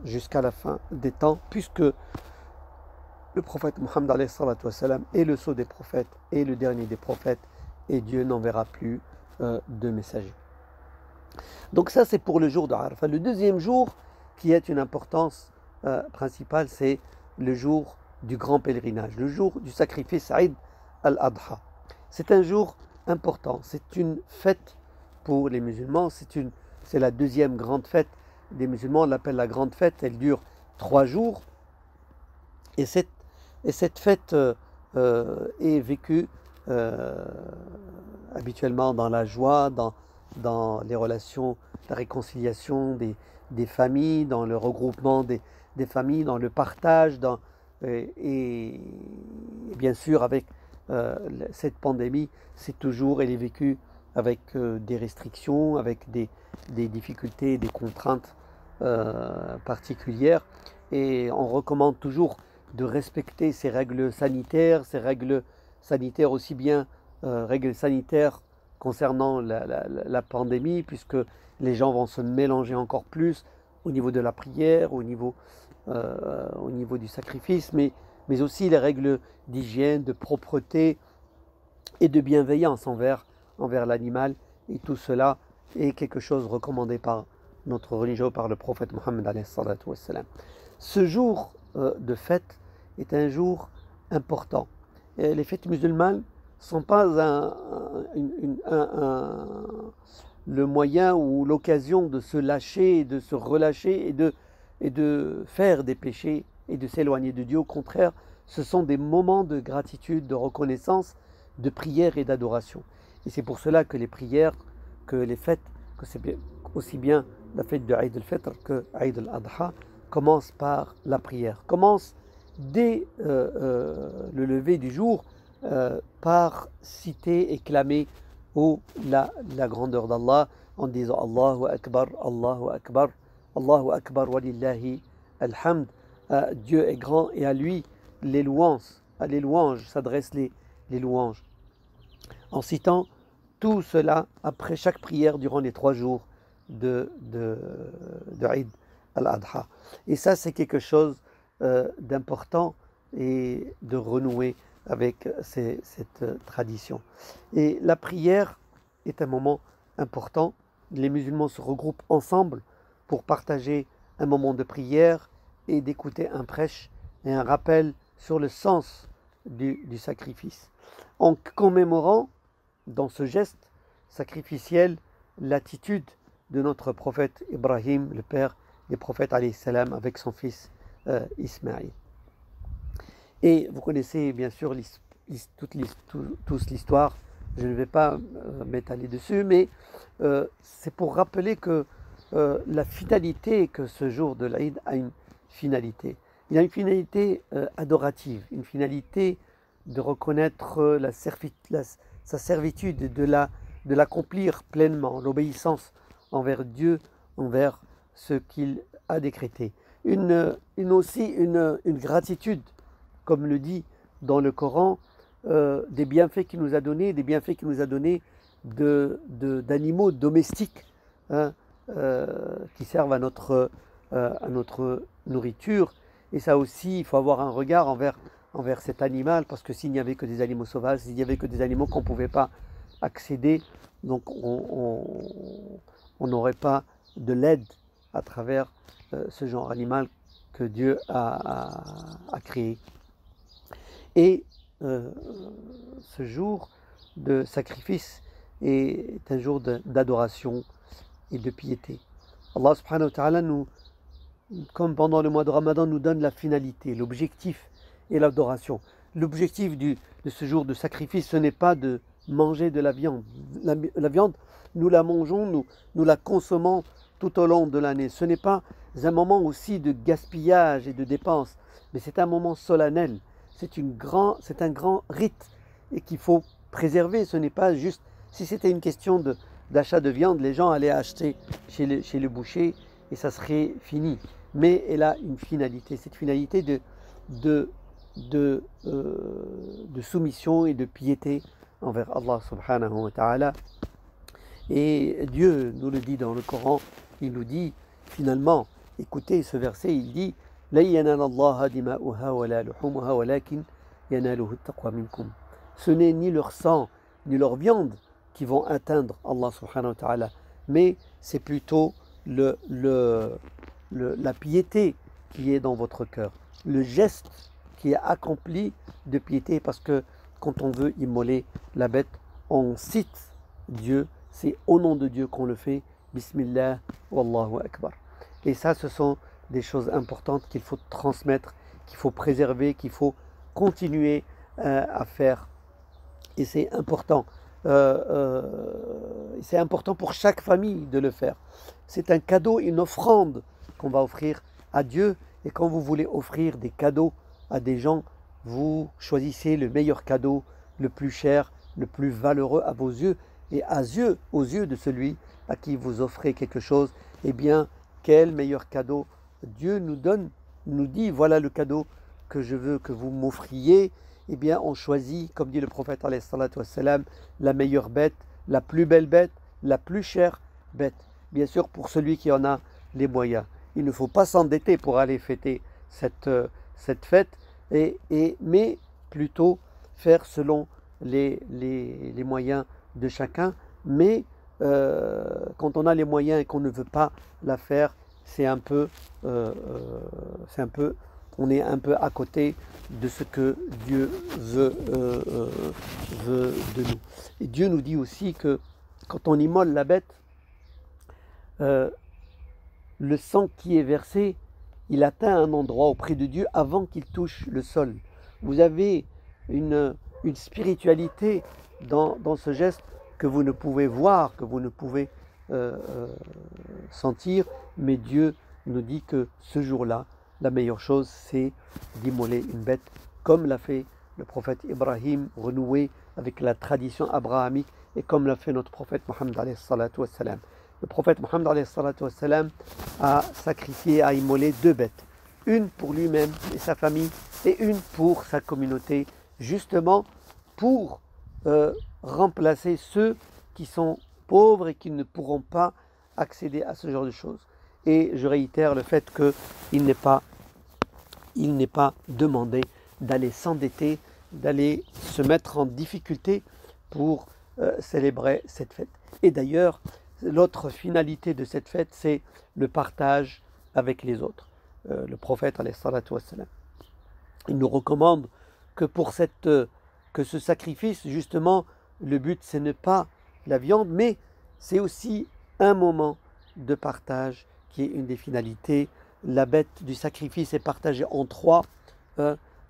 jusqu'à la fin des temps, puisque le prophète Mohammed alayhi salatu wassalam est le sceau des prophètes et le dernier des prophètes, et Dieu n'enverra plus de messagers. Donc ça c'est pour le jour de Arafat. Le 2e jour qui est une importance principale, c'est le jour du grand pèlerinage, le jour du sacrifice Eid al-Adha. C'est un jour important, c'est une fête pour les musulmans, c'est la 2e grande fête des musulmans, on l'appelle la grande fête, elle dure 3 jours, et cette fête est vécue habituellement dans la joie, dans les relations, la réconciliation des familles, dans le regroupement des familles, dans le partage, et bien sûr avec cette pandémie, elle est vécue avec des restrictions, avec des difficultés, des contraintes particulières, et on recommande toujours de respecter ces règles sanitaires aussi bien règles sanitaires concernant la pandémie, puisque les gens vont se mélanger encore plus au niveau de la prière, au niveau du sacrifice, mais aussi les règles d'hygiène, de propreté et de bienveillance envers l'animal. Et tout cela est quelque chose recommandé par notre religion, par le prophète Mohammed alayhi salatu wassalam. Ce jour de fête est un jour important. Et les fêtes musulmanes ne sont pas le moyen ou l'occasion de se lâcher, de se relâcher et de faire des péchés et de s'éloigner de Dieu. Au contraire, ce sont des moments de gratitude, de reconnaissance, de prière et d'adoration. Et c'est pour cela que les prières, que les fêtes, que c'est aussi bien la fête de Eid al-Fitr que Eid al-Adha, commencent par la prière, commencent dès le lever du jour par citer et clamer la grandeur d'Allah en disant Allahu Akbar, Allahu Akbar, Allahu Akbar wa lillahi alhamd. Dieu est grand et à lui les louanges s'adressent les louanges. En citant tout cela après chaque prière durant les 3 jours de Eid al-Adha. Et ça, c'est quelque chose d'important et de renouer avec cette tradition. Et la prière est un moment important. Les musulmans se regroupent ensemble pour partager un moment de prière et d'écouter un prêche et un rappel sur le sens du sacrifice. En commémorant dans ce geste sacrificiel l'attitude de notre prophète Ibrahim, le père des prophètes alayhi salam, avec son fils Ismaïl. Et vous connaissez bien sûr tous l'histoire, je ne vais pas m'étaler dessus, mais c'est pour rappeler que la finalité que ce jour de l'Aïd a une finalité. Il a une finalité adorative, une finalité de reconnaître sa servitude et de l'accomplir pleinement, l'obéissance envers Dieu, envers ce qu'il a décrété. Aussi une gratitude, comme le dit dans le Coran, des bienfaits qu'il nous a donnés, d'animaux domestiques, hein, qui servent à notre nourriture. Et ça aussi, il faut avoir un regard envers cet animal, parce que s'il n'y avait que des animaux sauvages, s'il n'y avait que des animaux qu'on ne pouvait pas accéder, donc on n'aurait pas de l'aide à travers ce genre animal que Dieu a créé. Et ce jour de sacrifice est un jour d'adoration et de piété. Allah subhanahu wa ta'ala, comme pendant le mois de Ramadan, nous donne la finalité, l'objectif et l'adoration. L'objectif de ce jour de sacrifice, ce n'est pas de manger de la viande. La viande, nous la mangeons, nous la consommons tout au long de l'année. Ce n'est pas un moment aussi de gaspillage et de dépenses, mais c'est un moment solennel. C'est un grand rite et qu'il faut préserver. Ce n'est pas juste, si c'était une question d'achat de viande, les gens allaient acheter chez le boucher et ça serait fini. Mais elle a une finalité, cette finalité de soumission et de piété envers Allah subhanahu wa ta'ala. Et Dieu nous le dit dans le Coran, il nous dit finalement, écoutez ce verset, il dit La yanala Allah dima'uha wa la luhumuha walakin yanaluhu at-taqwa minkum. Ce n'est ni leur sang ni leur viande qui vont atteindre Allah subhanahu wa ta'ala, mais c'est plutôt la piété qui est dans votre cœur, le geste qui est accompli de piété, parce que quand on veut immoler la bête, on cite Dieu, c'est au nom de Dieu qu'on le fait, Bismillah, Wallahu Akbar. Et ça, ce sont des choses importantes qu'il faut transmettre, qu'il faut préserver, qu'il faut continuer à faire. Et c'est important. C'est important pour chaque famille de le faire. C'est un cadeau, une offrande qu'on va offrir à Dieu. Et quand vous voulez offrir des cadeaux à des gens, vous choisissez le meilleur cadeau, le plus cher, le plus valeureux à vos yeux. Et aux yeux de celui à qui vous offrez quelque chose, eh bien, quel meilleur cadeau Dieu nous donne, nous dit, voilà le cadeau que je veux que vous m'offriez. Eh bien, on choisit, comme dit le prophète alayhi salatu wassalam, la meilleure bête, la plus belle bête, la plus chère bête. Bien sûr, pour celui qui en a les moyens. Il ne faut pas s'endetter pour aller fêter cette fête, mais plutôt faire selon les moyens de chacun. Mais quand on a les moyens et qu'on ne veut pas la faire, on est un peu à côté de ce que Dieu veut de nous. Et Dieu nous dit aussi que quand on immole la bête, le sang qui est versé, il atteint un endroit auprès de Dieu avant qu'il touche le sol. Vous avez une spiritualité dans ce geste que vous ne pouvez voir, que vous ne pouvez sentir, mais Dieu nous dit que ce jour-là, la meilleure chose, c'est d'immoler une bête, comme l'a fait le prophète Ibrahim, renoué avec la tradition abrahamique, et comme l'a fait notre prophète Mohammed alayhi salatu wassalam. Le prophète Mohammed alayhi salatu wassalam a sacrifié, a immolé 2 bêtes, une pour lui-même et sa famille, et une pour sa communauté, justement pour remplacer ceux qui sont pauvres et qui ne pourront pas accéder à ce genre de choses. Et je réitère le fait qu'il n'est pas demandé d'aller s'endetter, d'aller se mettre en difficulté pour célébrer cette fête. Et d'ailleurs, l'autre finalité de cette fête, c'est le partage avec les autres. Le prophète, alayhi salatu wassalam, il nous recommande que que ce sacrifice, justement, le but, ce n'est pas la viande, mais c'est aussi un moment de partage qui est une des finalités. La bête du sacrifice est partagée en 3.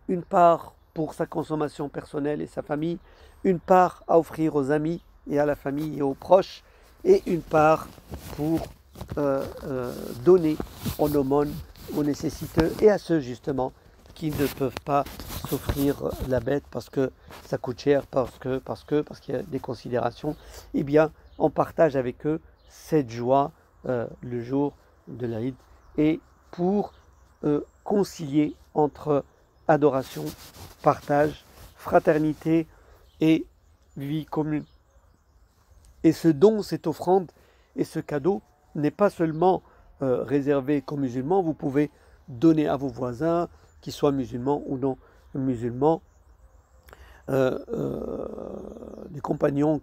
Une part pour sa consommation personnelle et sa famille, une part à offrir aux amis et à la famille et aux proches, et une part pour donner en aumône aux nécessiteux et à ceux justement qui ne peuvent pas s'offrir la bête parce que ça coûte cher, parce qu'il y a des considérations. Eh bien, on partage avec eux cette joie le jour de l'Aïd et pour concilier entre adoration, partage, fraternité et vie commune. Et ce don, cette offrande et ce cadeau n'est pas seulement réservé qu'aux musulmans, vous pouvez donner à vos voisins, qu'ils soient musulmans ou non musulmans. Les compagnons,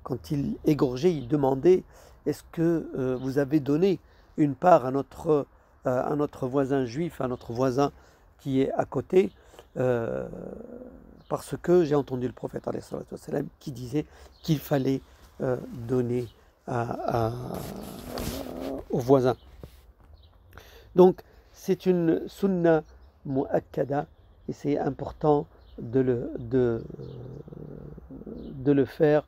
quand ils égorgeaient, ils demandaient: est-ce que vous avez donné une part à notre voisin juif, à notre voisin qui est à côté, parce que j'ai entendu le prophète qui disait qu'il fallait donner aux voisins. Donc c'est une sunna mu'akkada et c'est important de le faire,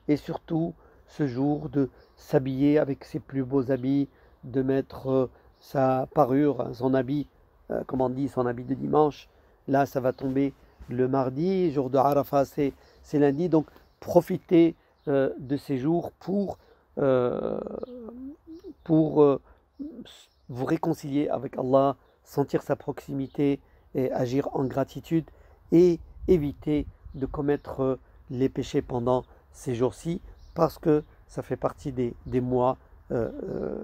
et surtout ce jour de s'habiller avec ses plus beaux habits, de mettre sa parure, son habit, comme on dit, son habit de dimanche. Là ça va tomber le mardi, jour de Arafat c'est lundi, donc profitez de ces jours pour vous réconcilier avec Allah, sentir sa proximité et agir en gratitude, et éviter de commettre les péchés pendant ces jours-ci, parce que ça fait partie des mois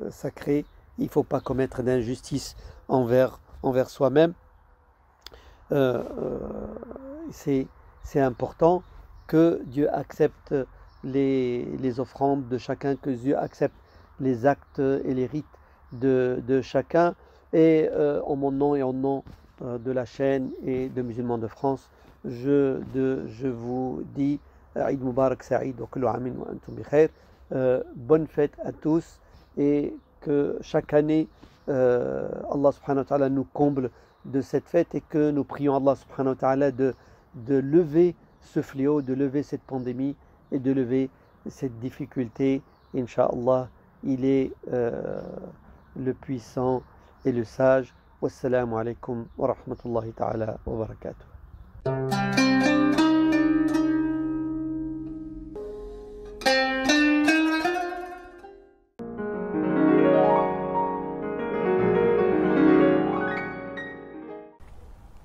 sacrés. Il ne faut pas commettre d'injustice envers soi-même. C'est important que Dieu accepte les offrandes de chacun, que Dieu accepte les actes et les rites de chacun. Et en mon nom et en nom de la chaîne et de Musulmans de France, je vous dis Eid Mubarak Saïd wa kullu amin wa antum bi khair. Bonne fête à tous, et que chaque année Allah subhanahu wa ta'ala nous comble de cette fête, et que nous prions Allah subhanahu wa ta'ala de lever ce fléau, de lever cette pandémie et de lever cette difficulté. Inch'Allah, il est le puissant et le sage. Wassalamu alaikum wa rahmatullahi ta'ala wa barakatuh.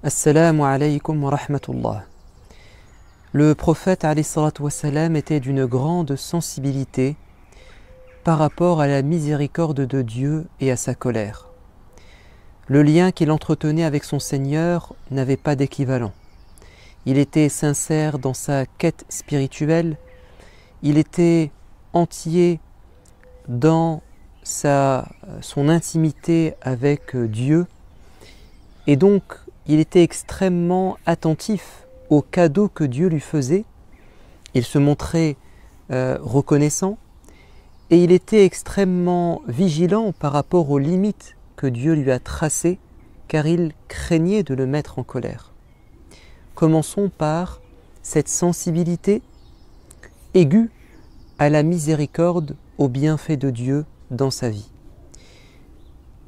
Assalamu alaikum wa rahmatullah. Le prophète alayhi salatu wassalam était d'une grande sensibilité par rapport à la miséricorde de Dieu et à sa colère. Le lien qu'il entretenait avec son Seigneur n'avait pas d'équivalent. Il était sincère dans sa quête spirituelle, il était entier dans son intimité avec Dieu, et donc il était extrêmement attentif aux cadeaux que Dieu lui faisait. Il se montrait reconnaissant, et il était extrêmement vigilant par rapport aux limites que Dieu lui a tracées, car il craignait de le mettre en colère. Commençons par cette sensibilité aiguë à la miséricorde, au bienfait de Dieu dans sa vie.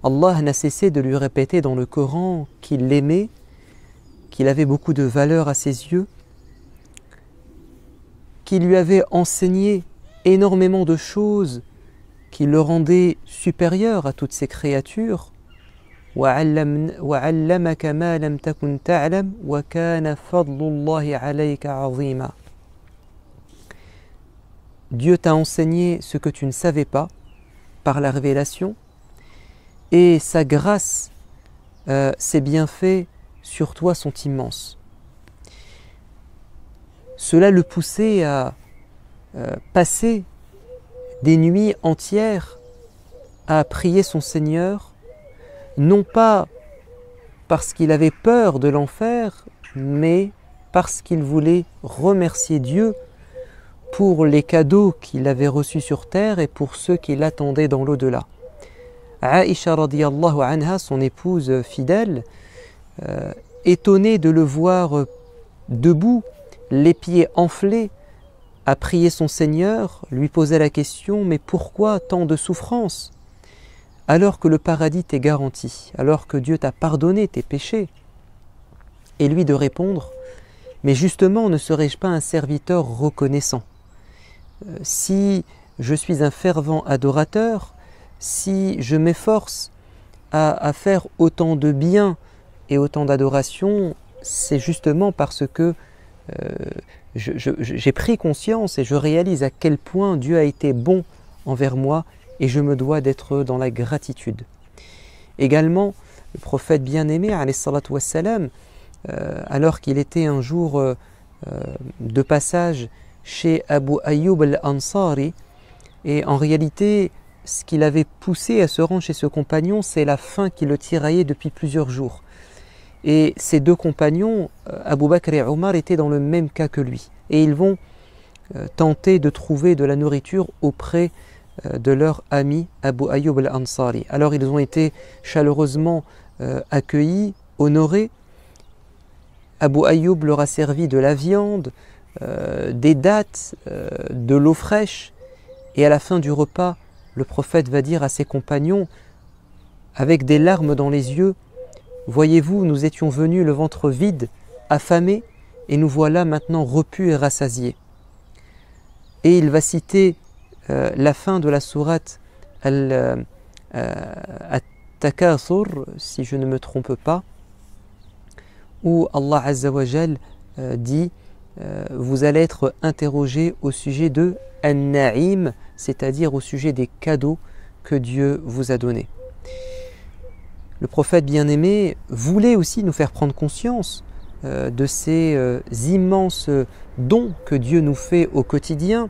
Allah n'a cessé de lui répéter dans le Coran qu'il l'aimait, qu'il avait beaucoup de valeur à ses yeux, qu'il lui avait enseigné énormément de choses qui le rendaient supérieur à toutes ses créatures. وَعَلَّمَكَ مَا لَمْ تَكُنْ تَعْلَمْ وَكَانَ فَضْلُ اللَّهِ عَلَيْكَ عَظِيمًا. Dieu t'a enseigné ce que tu ne savais pas par la révélation, et sa grâce, ses bienfaits sur toi sont immenses. Cela le poussait à passer des nuits entières à prier son Seigneur, non pas parce qu'il avait peur de l'enfer, mais parce qu'il voulait remercier Dieu pour les cadeaux qu'il avait reçus sur terre et pour ceux qui l'attendaient dans l'au-delà. Aïcha radiyallahu anha, son épouse fidèle, étonnée de le voir debout, les pieds enflés, a prié son Seigneur, lui posait la question « Mais pourquoi tant de souffrance alors que le paradis t'est garanti, alors que Dieu t'a pardonné tes péchés ?» Et lui de répondre « Mais justement, ne serais-je pas un serviteur reconnaissant ? Si je suis un fervent adorateur, si je m'efforce à faire autant de bien et autant d'adoration, c'est justement parce que j'ai pris conscience et je réalise à quel point Dieu a été bon envers moi et je me dois d'être dans la gratitude. » Également, le prophète bien-aimé, alayhi salatu wassalam, alors qu'il était un jour de passage chez Abu Ayyub al-Ansari, et en réalité, ce qui l'avait poussé à se rendre chez ce compagnon, c'est la faim qui le tiraillait depuis plusieurs jours. Et ces deux compagnons, Abu Bakr et Omar, étaient dans le même cas que lui. Et ils vont tenter de trouver de la nourriture auprès de leur ami Abu Ayyub al-Ansari. Alors ils ont été chaleureusement accueillis, honorés. Abu Ayyub leur a servi de la viande, des dattes, de l'eau fraîche. Et à la fin du repas, le prophète va dire à ses compagnons, avec des larmes dans les yeux, « Voyez-vous, nous étions venus le ventre vide, affamés, et nous voilà maintenant repus et rassasiés. » Et il va citer la fin de la sourate At-Takathur, si je ne me trompe pas, où Allah Azza wa Jal dit vous allez être interrogé au sujet de An-Na'im, c'est-à-dire au sujet des cadeaux que Dieu vous a donnés. Le prophète bien-aimé voulait aussi nous faire prendre conscience de ces immenses dons que Dieu nous fait au quotidien.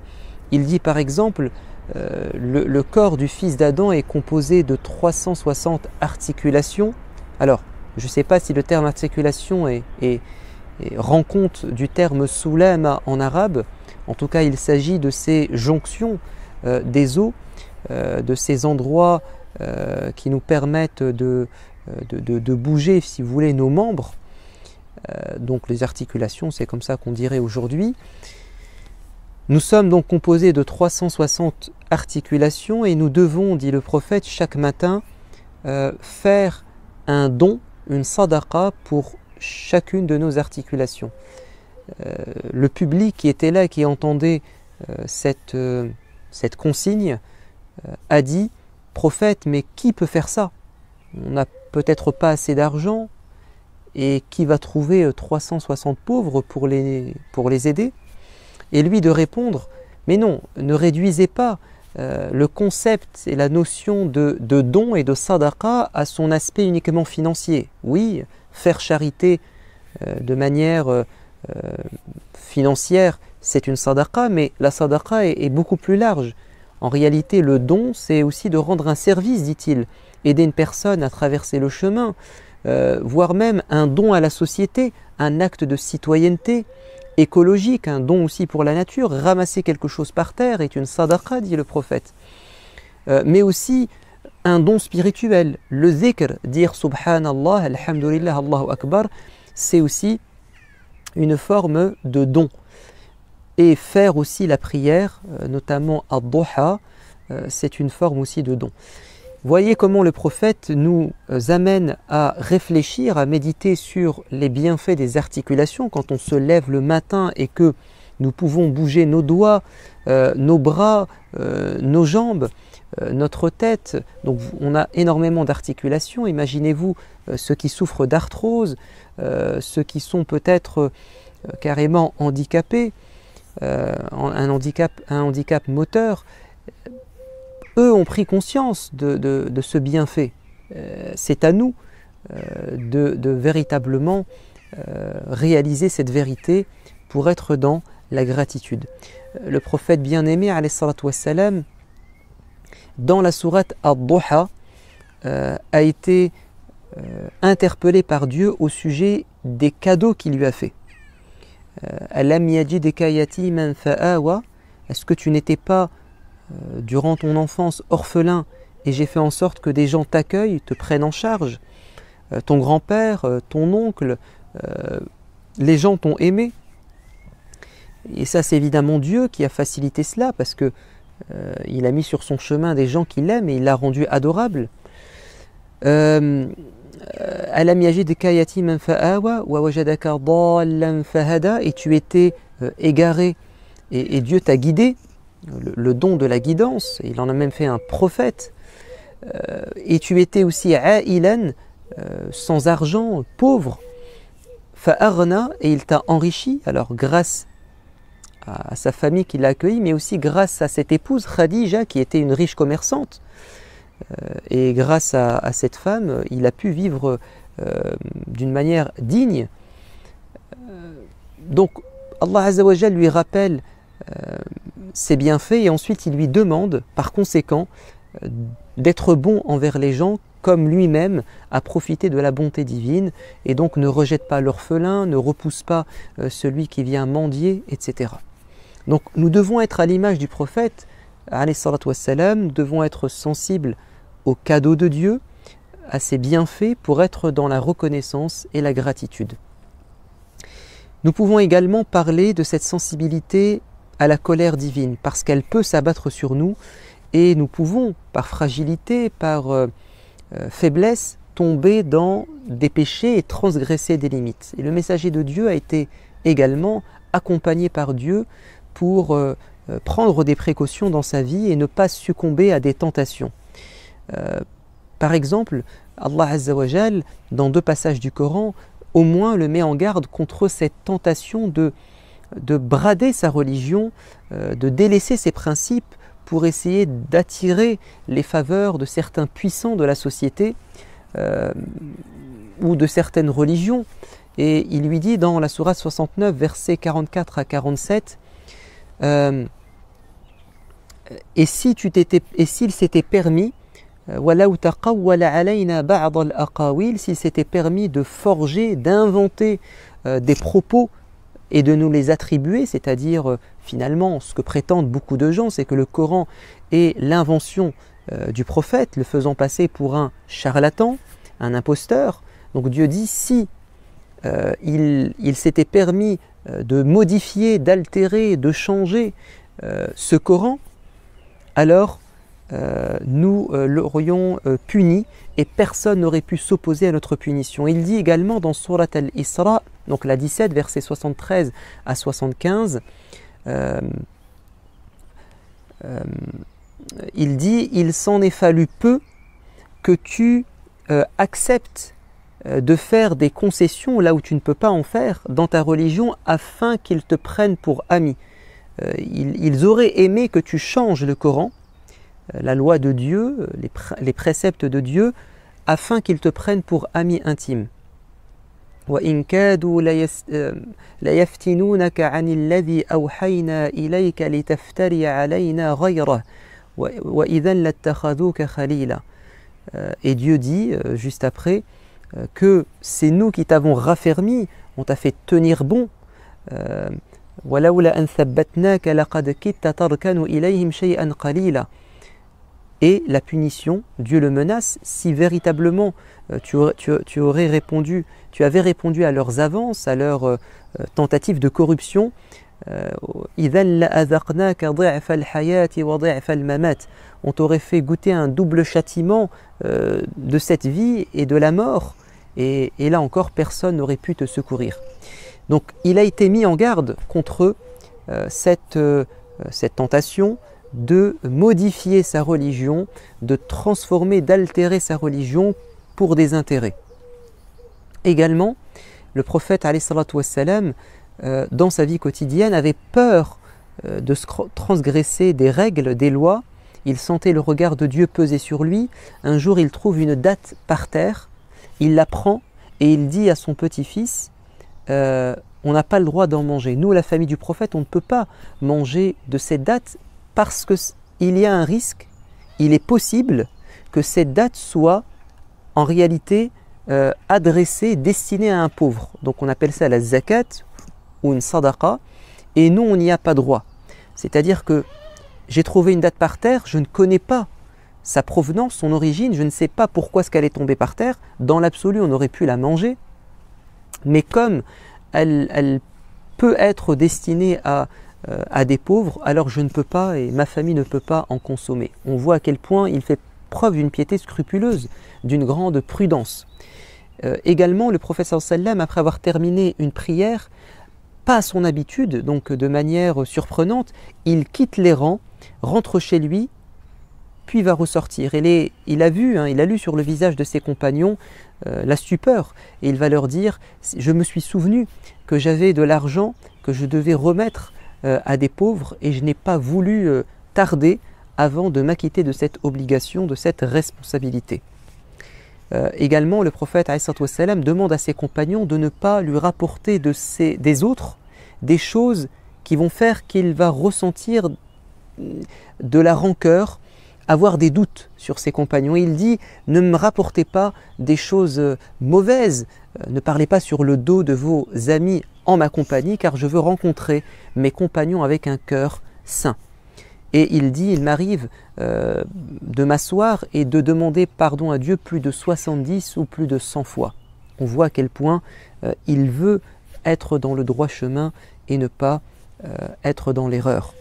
Il dit par exemple, le corps du fils d'Adam est composé de 360 articulations. Alors, je ne sais pas si le terme articulation rend compte du terme soulama en arabe. En tout cas, il s'agit de ces jonctions des os, de ces endroits qui nous permettent de bouger, si vous voulez, nos membres. Donc les articulations, c'est comme ça qu'on dirait aujourd'hui. Nous sommes donc composés de 360 articulations et nous devons, dit le prophète, chaque matin faire un don, une sadaqa pour chacune de nos articulations. Le public qui était là, qui entendait cette consigne, a dit « Prophète, mais qui peut faire ça? On n'a peut-être pas assez d'argent et qui va trouver 360 pauvres pour les aider ?» Et lui de répondre « Mais non, ne réduisez pas le concept et la notion de don et de sadaqa à son aspect uniquement financier. Oui, faire charité de manière financière, c'est une sadaqa, mais la sadaqa est beaucoup plus large. En réalité, le don, c'est aussi de rendre un service, dit-il, aider une personne à traverser le chemin, voire même un don à la société, un acte de citoyenneté écologique, un don aussi pour la nature. Ramasser quelque chose par terre est une sadaqa, dit le prophète. Mais aussi un don spirituel. Le zikr, dire subhanallah, alhamdulillah, Allahu akbar, c'est aussi une forme de don. Et faire aussi la prière, notamment ad-duha, c'est une forme aussi de don. Voyez comment le prophète nous amène à réfléchir, à méditer sur les bienfaits des articulations quand on se lève le matin et que nous pouvons bouger nos doigts, nos bras, nos jambes, notre tête. Donc on a énormément d'articulations. Imaginez-vous ceux qui souffrent d'arthrose, ceux qui sont peut-être carrément handicapés, un handicap moteur. Eux ont pris conscience de ce bienfait. C'est à nous de véritablement réaliser cette vérité pour être dans la gratitude. Le prophète bien-aimé, alayhi salatu wassalam, dans la sourate Ad-Duha, a été interpellé par Dieu au sujet des cadeaux qu'il lui a fait. Alam yajidka yatiman fa'awa, est-ce que tu n'étais pas durant ton enfance orphelin et j'ai fait en sorte que des gens t'accueillent, te prennent en charge, ton grand-père, ton oncle, les gens t'ont aimé. Et ça, c'est évidemment Dieu qui a facilité cela, parce que il a mis sur son chemin des gens qui l'aiment et il l'a rendu adorable. Alam yajidka yatiman fa'awa wa wajadaka dallan fahada, et tu étais égaré et Dieu t'a guidé, le don de la guidance, il en a même fait un prophète. Et tu étais aussi a'ilan, sans argent, pauvre, fa'arna, et il t'a enrichi, alors grâce à sa famille qui l'a accueilli, mais aussi grâce à cette épouse Khadija qui était une riche commerçante. Et grâce à cette femme, il a pu vivre d'une manière digne. Donc Allah Azza wa Jal lui rappelle ses bienfaits et ensuite il lui demande par conséquent d'être bon envers les gens comme lui-même a profité de la bonté divine, et donc ne rejette pas l'orphelin, ne repousse pas celui qui vient mendier, etc. Donc nous devons être à l'image du prophète, alayhi salatu wassalam, nous devons être sensibles aux cadeaux de Dieu, à ses bienfaits, pour être dans la reconnaissance et la gratitude. Nous pouvons également parler de cette sensibilité à la colère divine, parce qu'elle peut s'abattre sur nous, et nous pouvons, par fragilité, par faiblesse, tomber dans des péchés et transgresser des limites. Et le messager de Dieu a été également accompagné par Dieu pour prendre des précautions dans sa vie et ne pas succomber à des tentations. Par exemple, Allah Azza wa Jal, dans 2 passages du Coran, au moins le met en garde contre cette tentation de brader sa religion, de délaisser ses principes pour essayer d'attirer les faveurs de certains puissants de la société ou de certaines religions. Et il lui dit dans la sourate 69, versets 44 à 47, et s'il s'était permis, s'il s'était permis de forger, d'inventer des propos et de nous les attribuer, c'est-à-dire finalement ce que prétendent beaucoup de gens, c'est que le Coran est l'invention du prophète, le faisant passer pour un charlatan, un imposteur. Donc Dieu dit, si il s'était permis de modifier, d'altérer, de changer ce Coran, alors nous l'aurions puni et personne n'aurait pu s'opposer à notre punition. Il dit également dans Surat al-Isra, donc la 17, versets 73 à 75, il dit « Il s'en est fallu peu que tu acceptes de faire des concessions là où tu ne peux pas en faire dans ta religion afin qu'ils te prennent pour ami. Ils auraient aimé que tu changes le Coran, la loi de Dieu, les préceptes de Dieu, afin qu'ils te prennent pour ami intime. وَإِنْ كَادُوا لَيَفْتِنُونَكَ عَنِ الَّذِي أَوْحَيْنَا إِلَيْكَ لِتَفْتَرِيَ عَلَيْنَا غَيْرَهُ وَإِذًا لَاتَّخَذُوكَ خَلِيلًا. Et Dieu dit, juste après, que c'est nous qui t'avons raffermi, on t'a fait tenir bon. وَلَوْلَا أَنْ ثَبَّتْنَاكَ لَقَدْ كِدْتَ تَرْكَنُ إِلَيْهِمْ شَيْئًا قَلِيلًا. Et la punition, Dieu le menace, si véritablement tu avais répondu à leurs avances, à leurs tentatives de corruption, on t'aurait fait goûter un double châtiment de cette vie et de la mort, et là encore personne n'aurait pu te secourir. Donc il a été mis en garde contre cette tentation de modifier sa religion, de transformer, d'altérer sa religion pour des intérêts. Également, le prophète alayhi salatu wassalam, dans sa vie quotidienne, avait peur de transgresser des règles, des lois. Il sentait le regard de Dieu peser sur lui. Un jour, il trouve une date par terre, il la prend et il dit à son petit-fils, on n'a pas le droit d'en manger. Nous, la famille du prophète, on ne peut pas manger de cette date parce qu'il y a un risque, il est possible que cette date soit en réalité adressée, destinée à un pauvre. Donc on appelle ça la zakat ou une sadaqa, et nous on n'y a pas droit. C'est-à-dire que j'ai trouvé une date par terre, je ne connais pas sa provenance, son origine, je ne sais pas pourquoi est-ce qu'elle est tombée par terre. Dans l'absolu, on aurait pu la manger, mais comme elle peut être destiné à des pauvres, alors je ne peux pas et ma famille ne peut pas en consommer. On voit à quel point il fait preuve d'une piété scrupuleuse, d'une grande prudence. Également, le prophète sallam, après avoir terminé une prière, pas à son habitude, donc de manière surprenante, il quitte les rangs, rentre chez lui, puis va ressortir. Il a lu sur le visage de ses compagnons la stupeur, et il va leur dire « Je me suis souvenu que j'avais de l'argent que je devais remettre à des pauvres, et je n'ai pas voulu tarder avant de m'acquitter de cette obligation, de cette responsabilité. » Également, le prophète ﷺ demande à ses compagnons de ne pas lui rapporter des autres des choses qui vont faire qu'il va ressentir de la rancœur, avoir des doutes sur ses compagnons. Il dit « Ne me rapportez pas des choses mauvaises, ne parlez pas sur le dos de vos amis en ma compagnie, car je veux rencontrer mes compagnons avec un cœur sain. » Et il dit « Il m'arrive de m'asseoir et de demander pardon à Dieu plus de 70 ou plus de 100 fois. » On voit à quel point il veut être dans le droit chemin et ne pas être dans l'erreur.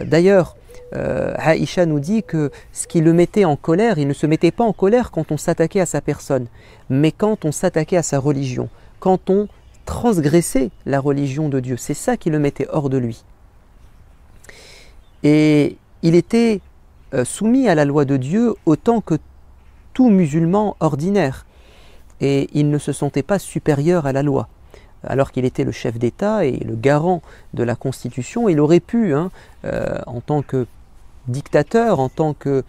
D'ailleurs, Aïcha nous dit que ce qui le mettait en colère, il ne se mettait pas en colère quand on s'attaquait à sa personne, mais quand on s'attaquait à sa religion, quand on transgressait la religion de Dieu. C'est ça qui le mettait hors de lui. Et il était soumis à la loi de Dieu autant que tout musulman ordinaire. Et il ne se sentait pas supérieur à la loi. Alors qu'il était le chef d'État et le garant de la Constitution, il aurait pu, en tant que dictateur, en tant que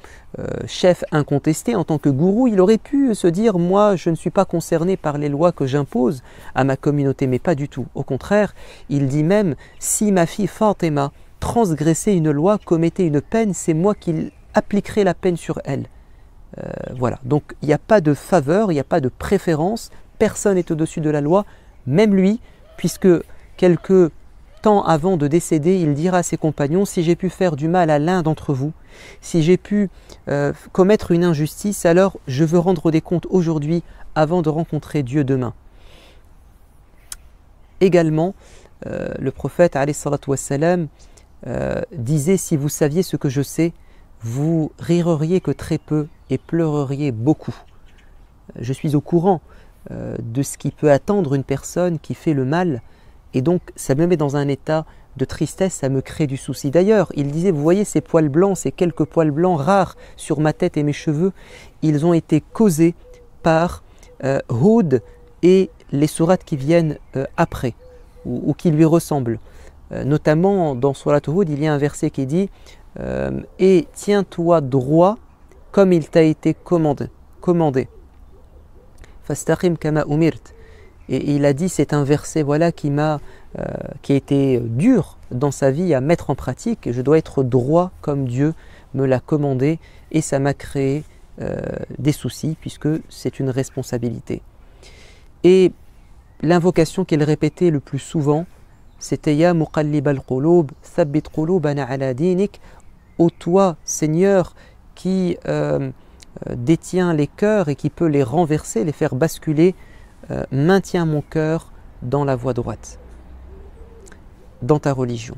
chef incontesté, en tant que gourou, il aurait pu se dire « Moi, je ne suis pas concerné par les lois que j'impose à ma communauté », mais pas du tout. Au contraire, il dit même « Si ma fille Fatima transgressait une loi, commettait une peine, c'est moi qui appliquerai la peine sur elle. » Voilà, donc il n'y a pas de faveur, il n'y a pas de préférence, personne n'est au-dessus de la loi, même lui, puisque quelques temps avant de décéder, il dira à ses compagnons « Si j'ai pu faire du mal à l'un d'entre vous, si j'ai pu commettre une injustice, alors je veux rendre des comptes aujourd'hui avant de rencontrer Dieu demain. » Également, le prophète alayhi salatu wassalam, disait « Si vous saviez ce que je sais, vous rireriez que très peu et pleureriez beaucoup. » Je suis au courant de ce qui peut attendre une personne qui fait le mal, et donc ça me met dans un état de tristesse, ça me crée du souci. D'ailleurs, il disait, vous voyez ces poils blancs, ces quelques poils blancs rares sur ma tête et mes cheveux, ils ont été causés par Hud et les sourates qui viennent après, ou qui lui ressemblent. Notamment dans Surat Hud, il y a un verset qui dit « Et tiens-toi droit comme il t'a été commandé. Fastaqim kama umirt. » Et il a dit, c'est un verset voilà, qui a été dur dans sa vie à mettre en pratique. Je dois être droit comme Dieu me l'a commandé, et ça m'a créé des soucis puisque c'est une responsabilité. Et l'invocation qu'il répétait le plus souvent, c'était « Ya muqallib al-qulub, thabbit qulubana ala dinik » Ô toi, Seigneur, qui détient les cœurs et qui peut les renverser, les faire basculer, maintiens mon cœur dans la voie droite, dans ta religion.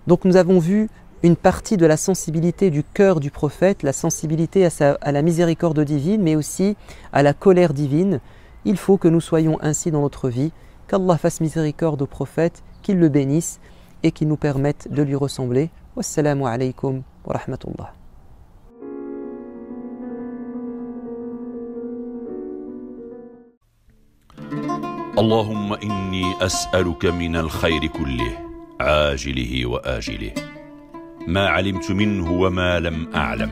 Donc nous avons vu une partie de la sensibilité du cœur du prophète, la sensibilité à la miséricorde divine, mais aussi à la colère divine. Il faut que nous soyons ainsi dans notre vie, qu'Allah fasse miséricorde au prophète, qu'il le bénisse et qu'il nous permette de lui ressembler. Wassalamu alaykum wa rahmatullah. اللهم إني أسألك من الخير كله عاجله وآجله ما علمت منه وما لم أعلم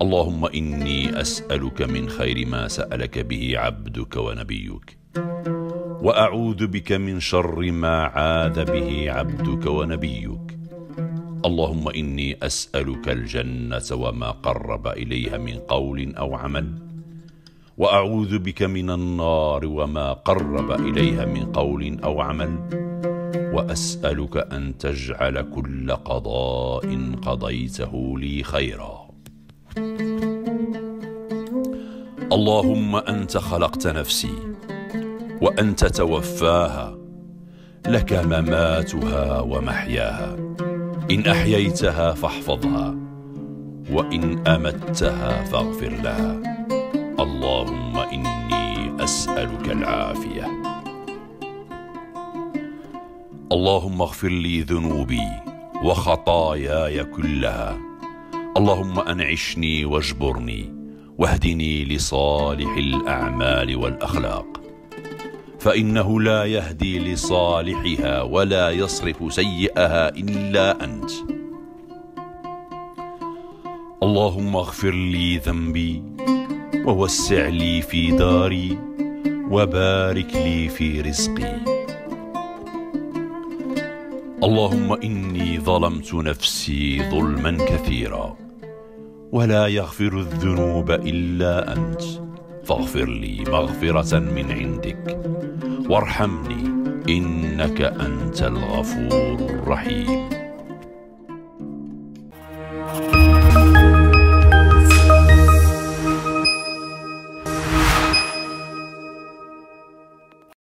اللهم إني أسألك من خير ما سألك به عبدك ونبيك وأعوذ بك من شر ما عاذ به عبدك ونبيك اللهم إني أسألك الجنة وما قرب إليها من قول أو عمل وأعوذ بك من النار وما قرب إليها من قول أو عمل وأسألك أن تجعل كل قضاء قضيته لي خيرا اللهم أنت خلقت نفسي وأنت توفاها لك مماتها ومحياها، إن أحييتها فاحفظها، وإن أمتها فاغفر لها. اللهم إني أسألك العافية. اللهم اغفر لي ذنوبي وخطاياي كلها. اللهم أنعشني واجبرني واهدني لصالح الأعمال والأخلاق، فإنه لا يهدي لصالحها ولا يصرف سيئها إلا أنت. اللهم اغفر لي ذنبي ووسع لي في داري وبارك لي في رزقي. اللهم إني ظلمت نفسي ظلما كثيرا ولا يغفر الذنوب إلا أنت، فاغفر لي مغفرة من عندك وارحمني إنك أنت الغفور الرحيم.